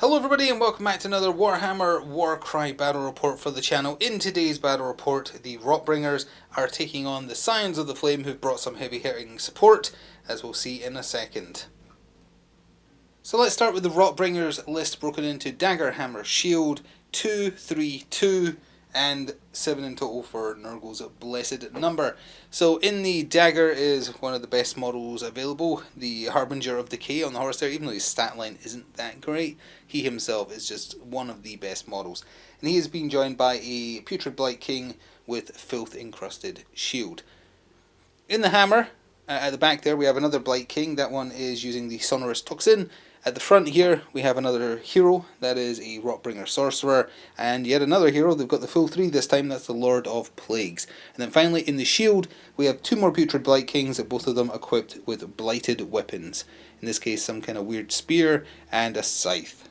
Hello everybody and welcome back to another Warhammer Warcry battle report for the channel. In today's battle report, the Rotbringers are taking on the Scions of the Flame, who've brought some heavy hitting support, as we'll see in a second. So let's start with the Rotbringers list, broken into Dagger, Hammer, Shield, 2, 3, 2 and 7 in total for Nurgle's blessed number. So in the Dagger is one of the best models available, the Harbinger of Decay on the horse there. Even though his stat line isn't that great, he himself is just one of the best models. And he is being joined by a Putrid Blight King with Filth Encrusted Shield. In the Hammer, at the back there we have another Blight King. That one is using the Sonorous Toxin. At the front here we have another hero, that is a Rotbringer Sorcerer, and yet another hero. They've got the full 3 this time, that's the Lord of Plagues. And then finally in the shield we have 2 more Putrid Blight Kings, both of them equipped with blighted weapons. In this case some kind of weird spear and a scythe.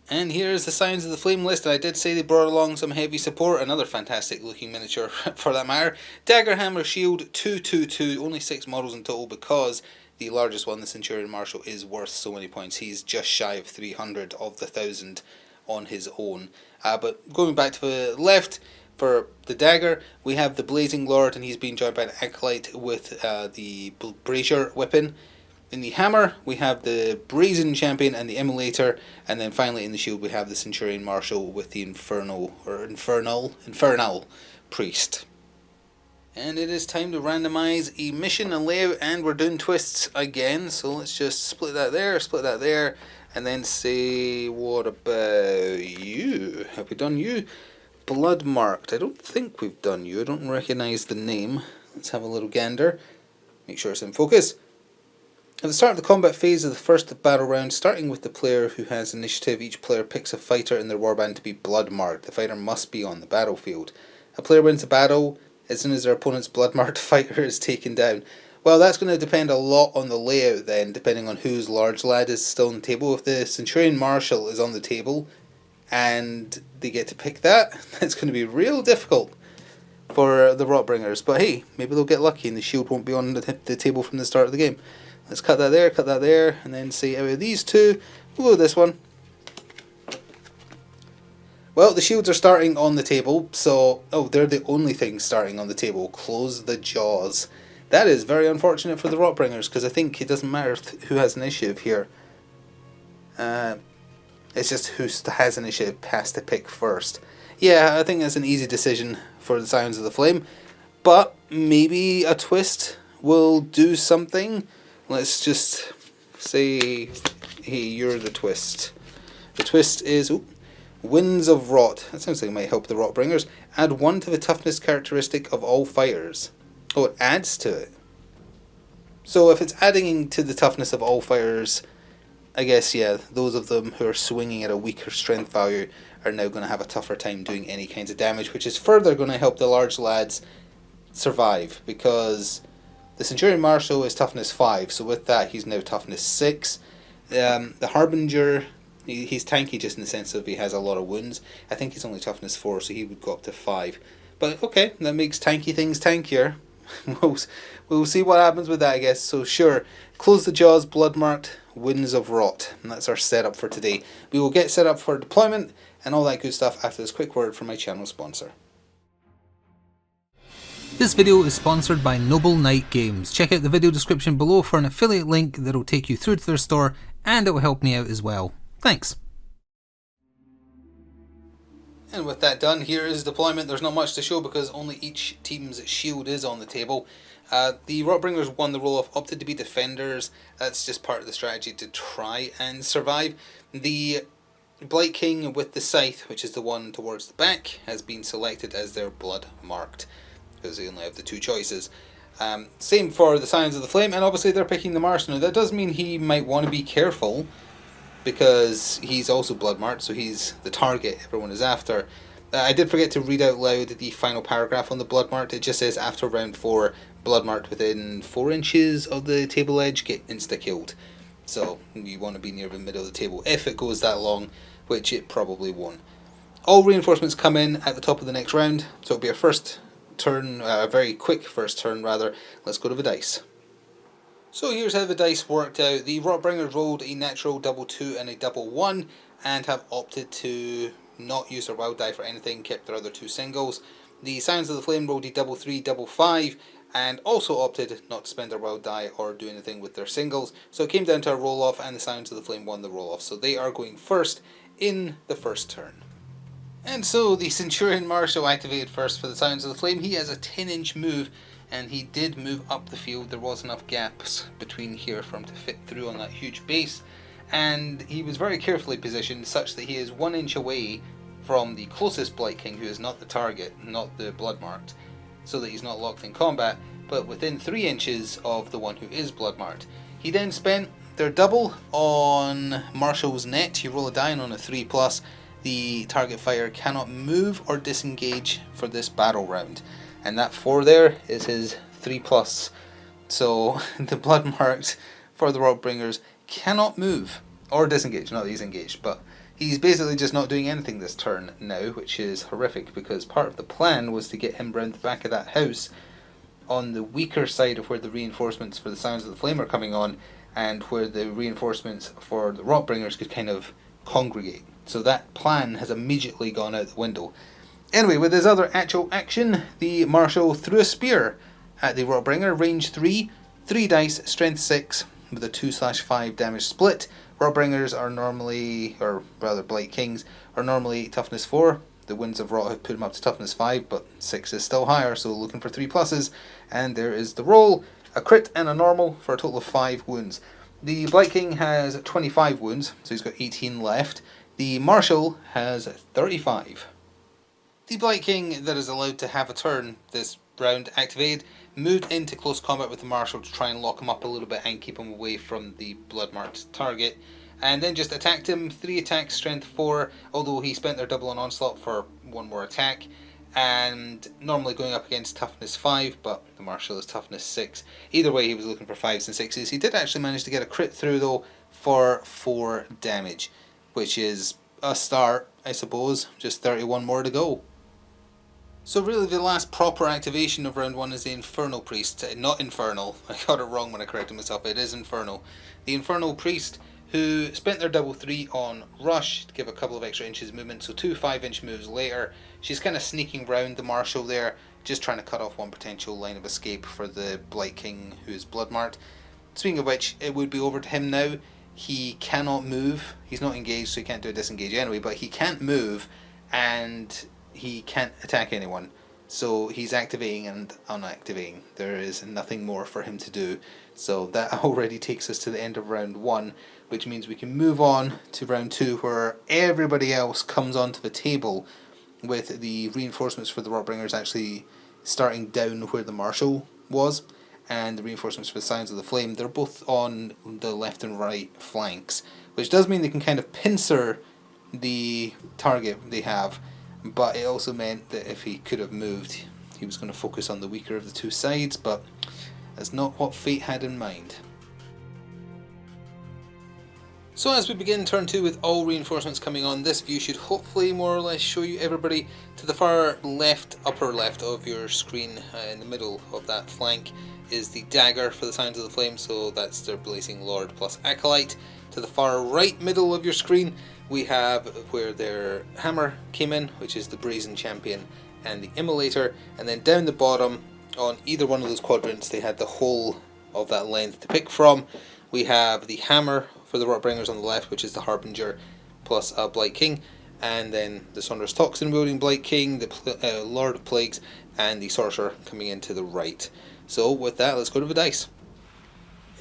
And here's the Scions of the Flame list. I did say they brought along some heavy support, another fantastic looking miniature for that matter. Dagger, Hammer, Shield, 222, only 6 models in total because the largest one, the Centurion Marshal, is worth so many points. He's just shy of 300 of the 1,000 on his own. But going back to the left, for the Dagger, we have the Blazing Lord, and he's being joined by an Acolyte with the Brazier weapon. In the Hammer, we have the Brazen Champion and the Immolator, and then finally in the Shield we have the Centurion Marshal with the Infernal Priest. And it is time to randomise a mission and layout, and we're doing twists again, so let's just split that there, and then say, what about you? Have we done you? Blood Marked. I don't think we've done you. I don't recognise the name. Let's have a little gander. Make sure it's in focus. At the start of the combat phase of the first battle round, starting with the player who has initiative, each player picks a fighter in their warband to be blood marked. The fighter must be on the battlefield. A player wins a battle as soon as their opponent's blood-marked fighter is taken down. Well, that's going to depend a lot on the layout then, depending on whose large lad is still on the table. If the Centurion Marshal is on the table and they get to pick that, it's going to be real difficult for the Rotbringers. But hey, maybe they'll get lucky and the shield won't be on the table from the start of the game. Let's cut that there, and then say out of these two, we'll go with this one. Well, the shields are starting on the table, so... oh, they're the only things starting on the table. Close the jaws. That is very unfortunate for the Rotbringers, because I think it doesn't matter who has initiative here. It's just who has initiative has to pick first. Yeah, I think that's an easy decision for the Scions of the Flame, but maybe a twist will do something. Let's just say, hey, you're the twist. The twist is... ooh, Winds of Rot. That sounds like it might help the Rotbringers. Add 1 to the toughness characteristic of all fighters. Oh, it adds to it. So if it's adding to the toughness of all fighters, I guess, yeah, those of them who are swinging at a weaker strength value are now going to have a tougher time doing any kinds of damage, which is further going to help the large lads survive, because the Centurion Marshal is toughness 5, so with that he's now toughness 6. The Harbinger... he's tanky just in the sense of he has a lot of wounds. I think he's only toughness 4, so he would go up to 5. But okay, that makes tanky things tankier. We'll see what happens with that, I guess. So sure, close the jaws, blood marked, Winds of Rot. And that's our setup for today. We will get set up for deployment and all that good stuff after this quick word from my channel sponsor. This video is sponsored by Noble Knight Games. Check out the video description below for an affiliate link that will take you through to their store, and it will help me out as well. Thanks. And with that done, here is deployment. There's not much to show because only each team's shield is on the table. The Rotbringers won the role-off, opted to be defenders. That's just part of the strategy to try and survive. The Blight King with the Scythe, which is the one towards the back, has been selected as their blood marked, because they only have the 2 choices. Same for the Scions of the Flame, and obviously they're picking the Marshal. Now that does mean he might want to be careful, because he's also blood marked, so he's the target everyone is after. I did forget to read out loud the final paragraph on the blood marked. It just says, after round 4, blood marked within 4 inches of the table edge get insta-killed. So you want to be near the middle of the table if it goes that long, which it probably won't. All reinforcements come in at the top of the next round, so it'll be a first turn, a very quick first turn rather. Let's go to the dice. So here's how the dice worked out. The Rotbringers rolled a natural double 2 and a double 1. and have opted to not use their wild die for anything, kept their other 2 singles. The Scions of the Flame rolled a double 3, double 5, and also opted not to spend their wild die or do anything with their singles. So it came down to a roll off, and the Scions of the Flame won the roll off. So they are going first in the first turn. And so the Centurion Marshal activated first for the Scions of the Flame. He has a 10-inch move, and he did move up the field. There was enough gaps between here for him to fit through on that huge base, and he was very carefully positioned such that he is 1 inch away from the closest Blight King, who is not the target, not the blood marked, so that he's not locked in combat, but within 3 inches of the one who is blood marked. He then spent their double on Marshal's net. You roll a die, and on a 3+, the target fighter cannot move or disengage for this battle round. And that 4 there is his 3+. So the blood marked for the Rotbringers cannot move or disengage. Not that he's engaged, but he's basically just not doing anything this turn now, which is horrific, because part of the plan was to get him round the back of that house on the weaker side of where the reinforcements for the Scions of the Flame are coming on, and where the reinforcements for the Rotbringers could kind of congregate. So that plan has immediately gone out the window. Anyway, with his other actual action, the Marshal threw a spear at the Rotbringer, range 3, 3 dice, strength 6, with a 2/5 damage split. Rotbringers are normally, or rather Blight Kings, are normally toughness 4. The Winds of Rot have put him up to toughness 5, but 6 is still higher, so looking for 3+. And there is the roll, a crit and a normal for a total of 5 wounds. The Blight King has 25 wounds, so he's got 18 left. The Marshal has 35. The Blight King that is allowed to have a turn this round activated moved into close combat with the Marshal to try and lock him up a little bit and keep him away from the blood-marked target, and then just attacked him. 3 attacks, strength 4, although he spent their double on onslaught for 1 more attack, and normally going up against toughness 5, but the Marshal is toughness 6. Either way, he was looking for 5s and 6s. He did actually manage to get a crit through though for 4 damage, which is a start, I suppose. Just 31 more to go. So really the last proper activation of round 1 is the Infernal Priest. Not Infernal, I got it wrong when I corrected myself, it is Infernal. The Infernal Priest, who spent their double 3 on Rush to give a couple of extra inches movement, so 2 5-inch moves later. She's kind of sneaking round the Marshal there, just trying to cut off one potential line of escape for the Blight King who is blood marked. Speaking of which, it would be over to him now. He cannot move, he's not engaged, so he can't do a disengage anyway, but he can't move, and he can't attack anyone, so he's activating and unactivating. There is nothing more for him to do, so that already takes us to the end of round 1, which means we can move on to round 2, where everybody else comes onto the table, with the reinforcements for the Rotbringers actually starting down where the Marshal was, and the reinforcements for the Scions of the Flame, they're both on the left and right flanks, which does mean they can kind of pincer the target they have. But it also meant that if he could have moved, he was going to focus on the weaker of the 2 sides, but that's not what fate had in mind. So as we begin turn 2 with all reinforcements coming on, this view should hopefully more or less show you everybody. To the far left, upper left of your screen, in the middle of that flank, is the dagger for the Scions of the Flame, so that's their Blazing Lord plus Acolyte. To the far right middle of your screen, we have where their hammer came in, which is the Brazen Champion and the Immolator, and then down the bottom on either one of those quadrants they had the whole of that length to pick from. We have the hammer for the Rotbringers on the left, which is the Harbinger plus a Blight King, and then the Sonder's Toxin wielding Blight King, the Lord of Plagues, and the Sorcerer coming in to the right. So with that, let's go to the dice.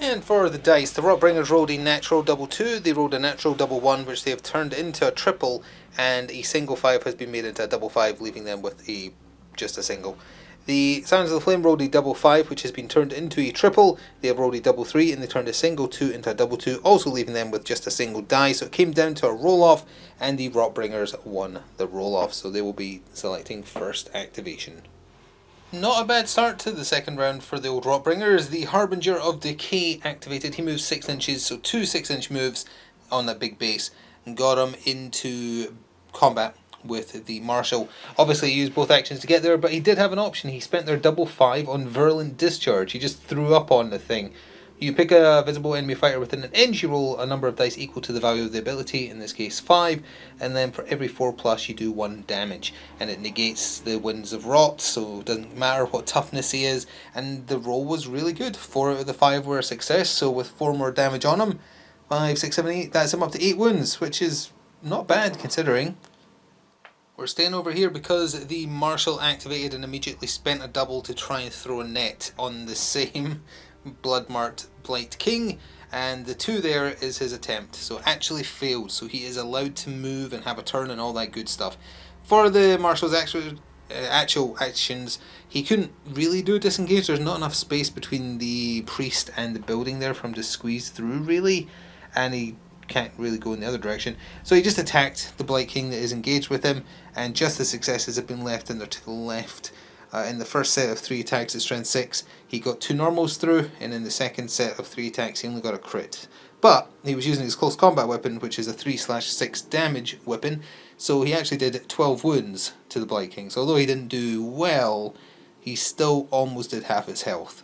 And for the dice, the Rotbringers rolled a natural double 2, they rolled a natural double 1, which they have turned into a triple, and a single 5 has been made into a double 5, leaving them with just a single. The Scions of the Flame rolled a double 5, which has been turned into a triple. They have rolled a double 3, and they turned a single 2 into a double 2, also leaving them with just a single die. So it came down to a roll-off, and the Rotbringers won the roll-off, so they will be selecting first activation. Not a bad start to the second round for the old Rotbringers. The Harbinger of Decay activated. He moves 6 inches, so 2 6-inch moves on that big base, and got him into combat with the Marshal. Obviously he used both actions to get there, but he did have an option. He spent their double 5 on Virulent Discharge. He just threw up on the thing, You pick a visible enemy fighter within an inch, you roll a number of dice equal to the value of the ability, in this case 5, and then for every 4+ you do 1 damage. And it negates the winds of rot, so it doesn't matter what toughness he is, and the roll was really good. 4 out of the 5 were a success, so with 4 more damage on him, 5, 6, 7, 8, that's him up to 8 wounds, which is not bad considering. We're staying over here because the Marshal activated and immediately spent a double to try and throw a net on the same blood-marked Blight King, and the 2 there is his attempt, so actually failed, so he is allowed to move and have a turn and all that good stuff. For the Marshal's actual actions, he couldn't really do a disengage. There's not enough space between the priest and the building there for him to squeeze through really, and he can't really go in the other direction, so he just attacked the Blight King that is engaged with him, and just the successes have been left, and they're to the left. In the first set of 3 attacks at strength 6, he got 2 normals through, and in the second set of 3 attacks he only got a crit. But he was using his close combat weapon, which is a 3/6 damage weapon, so he actually did 12 wounds to the Blight King. So although he didn't do well, he still almost did half his health.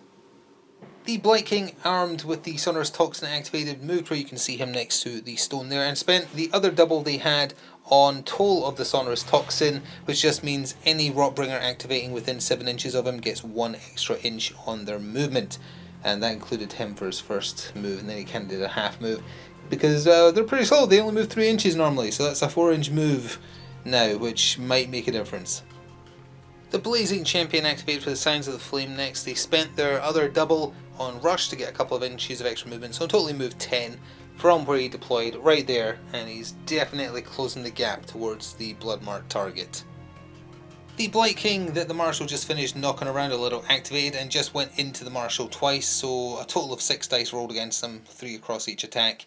The Blight King, armed with the Sonorous Toxin activated, moved where you can see him next to the stone there, and spent the other double they had on Toll of the Sonorous Toxin, which just means any Rotbringer activating within 7 inches of him gets 1 extra inch on their movement. And that included him for his first move, and then he kind of did a half move, because they're pretty slow, they only move 3 inches normally, so that's a 4-inch move now, which might make a difference. The Blazing Champion activated for the Signs of the Flame next. They spent their other double on Rush to get a couple of inches of extra movement, so totally moved 10 from where he deployed right there, and he's definitely closing the gap towards the blood-marked target. The Blight King that the Marshal just finished knocking around a little activated and just went into the Marshal twice, so a total of 6 dice rolled against him, 3 across each attack.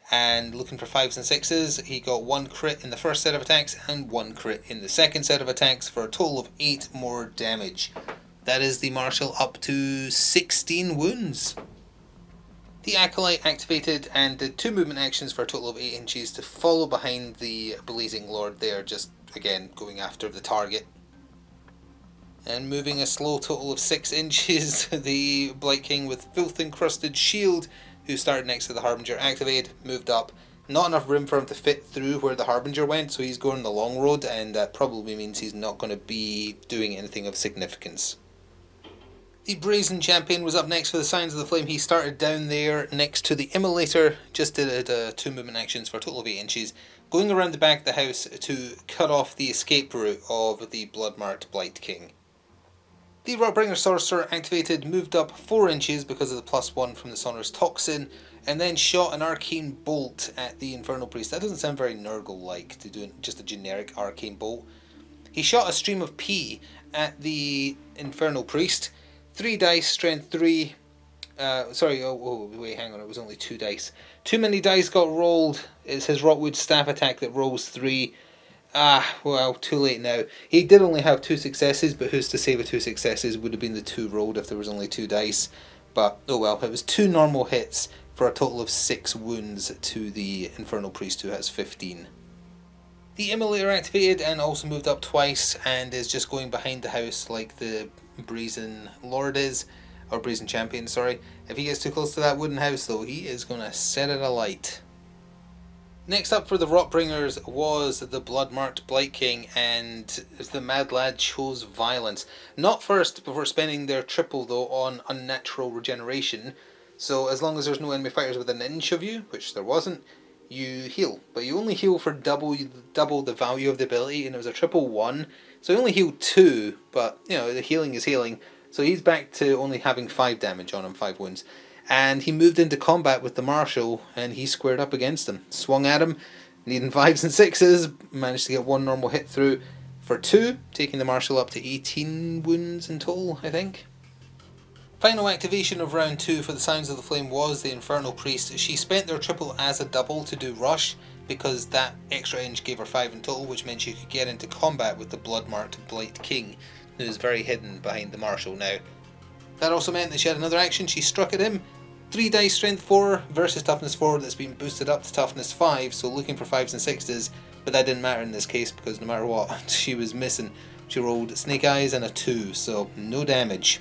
And looking for 5s and 6s, he got 1 crit in the first set of attacks and 1 crit in the second set of attacks for a total of 8 more damage. That is the Marshal up to 16 wounds. The Acolyte activated and did 2 movement actions for a total of 8 inches to follow behind the Blazing Lord there, just again going after the target. And moving a slow total of 6 inches, the Blight King with Filth Encrusted Shield, who started next to the Harbinger, activated, moved up. Not enough room for him to fit through where the Harbinger went, so he's going the long road, and that probably means he's not going to be doing anything of significance. The Brazen Champion was up next for the Signs of the Flame. He started down there next to the Immolator, just did 2 movement actions for a total of 8 inches, going around the back of the house to cut off the escape route of the blood-marked Blight King. The Rotbringer Sorcerer activated, moved up 4 inches because of the +1 from the Sonorous Toxin, and then shot an Arcane Bolt at the Infernal Priest. That doesn't sound very Nurgle-like, to do just a generic Arcane Bolt. He shot a Stream of Pee at the Infernal Priest. 3 dice, strength 3. Wait, hang on, it was only 2 dice. Too many dice got rolled. It's his Rotwood Staff attack that rolls 3. Well, too late now. He did only have 2 successes, but who's to say the 2 successes would have been the 2 rolled if there was only 2 dice. But, oh well, it was 2 normal hits for a total of 6 wounds to the Infernal Priest, who has 15. The Immolator activated and also moved up twice, and is just going behind the house like the Brazen Lord is, or Brazen Champion, sorry. If he gets too close to that wooden house though, he is going to set it alight. Next up for the Rotbringers was the Blood-Marked Blight King, and the Mad Lad chose Violence. Not first, before spending their triple though on Unnatural Regeneration. So as long as there's no enemy fighters within an inch of you, which there wasn't, you heal. But you only heal for double the value of the ability, and it was a 111. So he only healed 2, but you know, the healing is healing. So he's back to only having 5 damage on him, 5 wounds. And he moved into combat with the Marshal, and he squared up against him. Swung at him, needing 5s and 6s, managed to get 1 normal hit through for 2, taking the Marshal up to 18 wounds in total, I think. Final activation of round 2 for the Sounds of the Flame was the Infernal Priest. She spent their triple as a double to do Rush, because that extra inch gave her 5 in total, which meant she could get into combat with the Blood-Marked Blight King, who is very hidden behind the Marshal now. That also meant that she had another action. She struck at him. 3 dice, strength 4 versus toughness 4, that's been boosted up to toughness 5, so looking for 5s and 6s, but that didn't matter in this case because no matter what, she was missing. She rolled Snake Eyes and a 2, so no damage.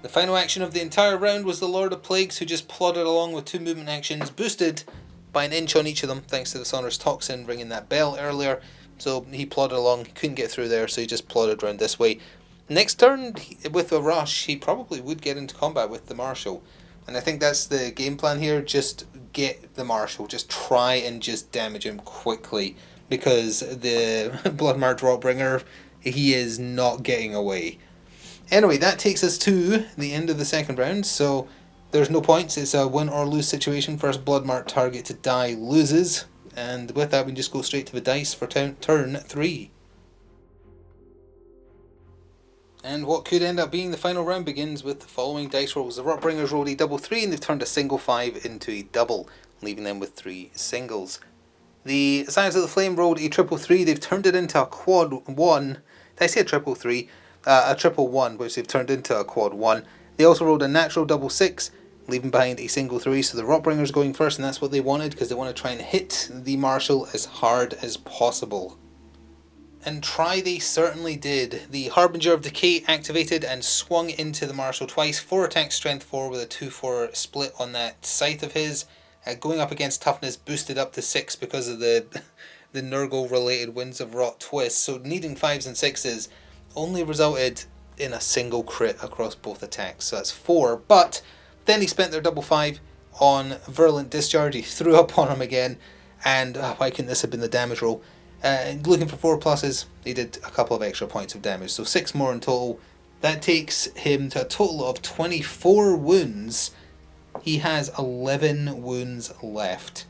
The final action of the entire round was the Lord of Plagues, who just plodded along with 2 movement actions, boosted by an inch on each of them, thanks to the Sonorous Toxin ringing that bell earlier. So he plodded along, he couldn't get through there, so he just plodded around this way. Next turn, with a rush, he probably would get into combat with the Marshal. And I think that's the game plan here, just get the Marshal, just try and just damage him quickly. Because the Bloodmarked Rotbringer, he is not getting away. Anyway, that takes us to the end of the second round, so there's no points, it's a win or lose situation. First Bloodmarked target to die loses. And with that, we can just go straight to the dice for turn 3. And what could end up being the final round begins with the following dice rolls. The Rotbringers rolled a double 3 and they've turned a single 5 into a double, leaving them with 3 singles. The Scions of the Flame rolled a triple 3, they've turned it into a quad 1. Did I say a triple 3? A triple 1, which they've turned into a quad 1. They also rolled a natural double 6. Leaving behind a single 3, so the Rotbringers going first, and that's what they wanted, because they want to try and hit the Marshal as hard as possible. And try they certainly did. The Harbinger of Decay activated and swung into the Marshal twice. 4 attack, strength 4 with a 2-4 split on that scythe of his. Going up against toughness boosted up to 6 because of the Nurgle related Winds of Rot twist, so needing 5s and 6s only resulted in a single crit across both attacks, so that's 4, but then he spent their double 5 on Virulent Discharge. He threw up on him again, and why couldn't this have been the damage roll? Looking for 4 pluses, he did a couple of extra points of damage, so 6 more in total. That takes him to a total of 24 wounds. He has 11 wounds left.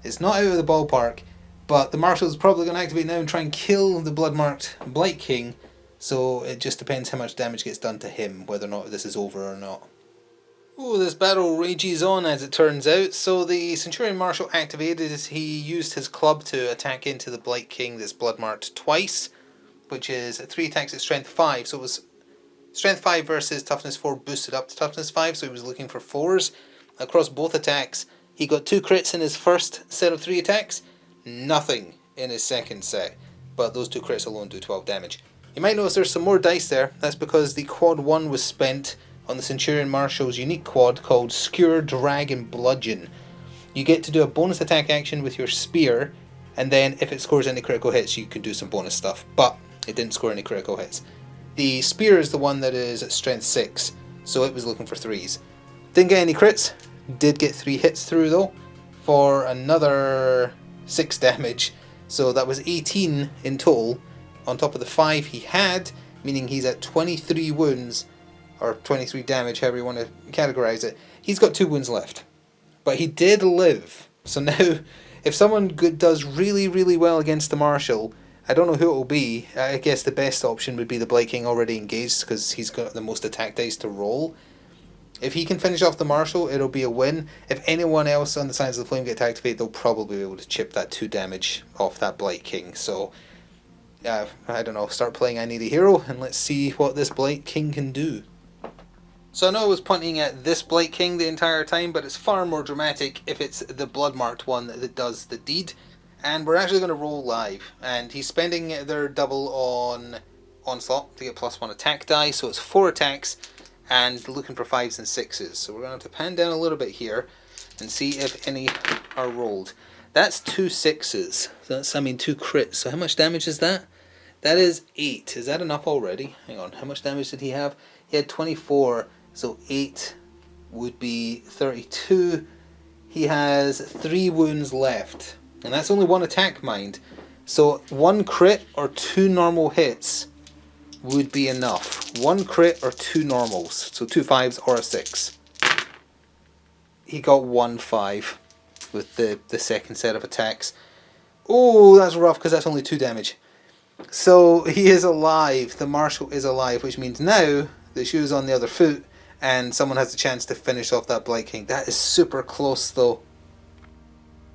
It's not out of the ballpark, but the Marshal's probably going to activate now and try and kill the Bloodmarked Blight King, so it just depends how much damage gets done to him, whether or not this is over or not. Oh, this battle rages on as it turns out. So the Centurion Marshal activated as he used his club to attack into the Blight King that's bloodmarked twice, which is 3 attacks at strength 5. So it was strength 5 versus toughness 4 boosted up to toughness 5, so he was looking for 4s. Across both attacks, he got 2 crits in his first set of 3 attacks, nothing in his second set, but those 2 crits alone do 12 damage. You might notice there's some more dice there. That's because the quad 1 was spent on the Centurion Marshal's unique quad called Skewer, Drag and Bludgeon. You get to do a bonus attack action with your spear, and then if it scores any critical hits you can do some bonus stuff, but it didn't score any critical hits. The spear is the one that is at strength 6, so it was looking for 3s. Didn't get any crits, did get 3 hits through though, for another 6 damage, so that was 18 in total, on top of the 5 he had, meaning he's at 23 wounds, or 23 damage, however you want to categorize it. He's got 2 wounds left, but he did live. So now, if someone does really, really well against the Marshal, I don't know who it will be. I guess the best option would be the Blight King already engaged, because he's got the most attack dice to roll. If he can finish off the Marshal, it'll be a win. If anyone else on the Scions of the Flame get to activate, they'll probably be able to chip that 2 damage off that Blight King. So, I don't know, start playing I Need a Hero, and let's see what this Blight King can do. So I know I was pointing at this Blight King the entire time, but it's far more dramatic if it's the Bloodmarked one that does the deed. And we're actually going to roll live. And he's spending their double on Onslaught to get +1 attack die, so it's 4 attacks, and looking for 5s and 6s. So we're going to have to pan down a little bit here and see if any are rolled. That's 2 6s. So that's, 2 crits. So how much damage is that? That is 8. Is that enough already? Hang on, how much damage did he have? He had 24. So 8 would be 32. He has 3 wounds left. And that's only 1 attack, mind. So 1 crit or 2 normal hits would be enough. 1 crit or 2 normals. So 2 5s or a 6. He got 1 5 with the second set of attacks. Oh, that's rough because that's only 2 damage. So he is alive. The Marshal is alive, which means now the shoe is on the other foot, and someone has a chance to finish off that Blight King. That is super close though.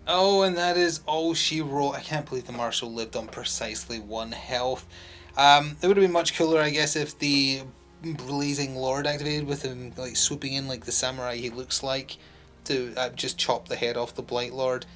Oh, and that is all she wrote. I can't believe the Marshal lived on precisely 1 health. It would have been much cooler, I guess, if the Blazing Lord activated with him like swooping in like the samurai he looks like to just chop the head off the Blight Lord.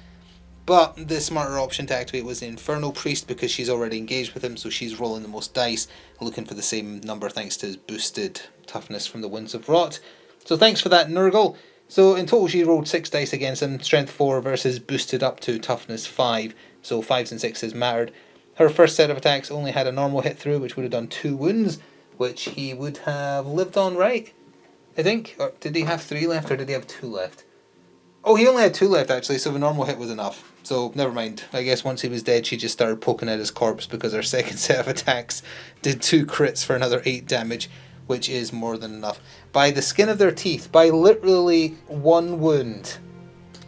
But the smarter option to activate was the Infernal Priest, because she's already engaged with him, so she's rolling the most dice, looking for the same number thanks to his boosted toughness from the Winds of Rot. So thanks for that, Nurgle. So in total she rolled 6 dice against him, strength 4 versus boosted up to toughness 5, so 5s and 6s mattered. Her first set of attacks only had a normal hit through, which would have done 2 wounds, which he would have lived on, right? I think? Or did he have 3 left, or did he have 2 left? Oh, he only had 2 left actually, so the normal hit was enough. So, never mind. I guess once he was dead, she just started poking at his corpse, because her second set of attacks did 2 crits for another 8 damage, which is more than enough. By the skin of their teeth, by literally 1 wound,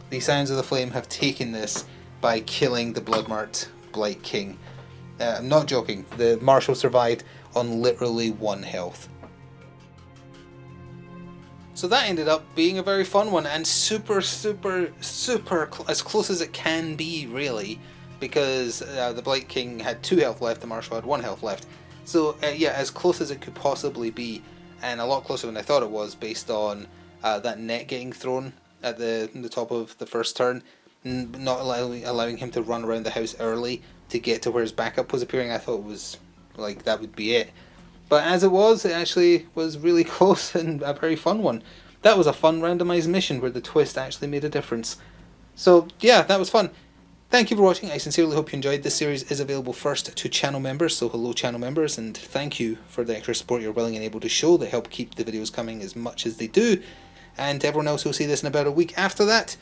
the Scions of the Flame have taken this by killing the blood-marked Blight King. I'm not joking. The Marshal survived on literally 1 health. So that ended up being a very fun one, and super as close as it can be, really, because the Blight King had 2 health left, the Marshal had 1 health left. So yeah, as close as it could possibly be, and a lot closer than I thought it was, based on that net getting thrown at the top of the first turn, not allowing him to run around the house early to get to where his backup was appearing. I thought it was like that would be it. But as it was, it actually was really close and a very fun one. That was a fun randomised mission where the twist actually made a difference. So yeah, that was fun. Thank you for watching. I sincerely hope you enjoyed. This series is available first to channel members, so hello channel members, and thank you for the extra support you're willing and able to show that help keep the videos coming as much as they do. And to everyone else who'll see this in about a week after that,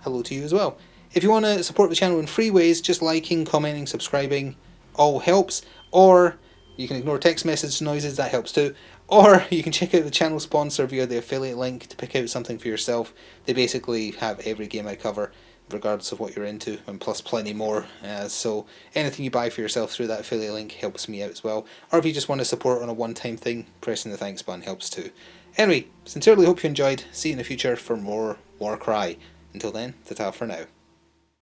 hello to you as well. If you want to support the channel in free ways, just liking, commenting, subscribing, all helps. Or you can ignore text message noises, that helps too. Or you can check out the channel sponsor via the affiliate link to pick out something for yourself. They basically have every game I cover, regardless of what you're into, and plus plenty more. So anything you buy for yourself through that affiliate link helps me out as well. Or if you just want to support on a one-time thing, pressing the thanks button helps too. Anyway, sincerely hope you enjoyed. See you in the future for more Warcry. Until then, ta-ta for now.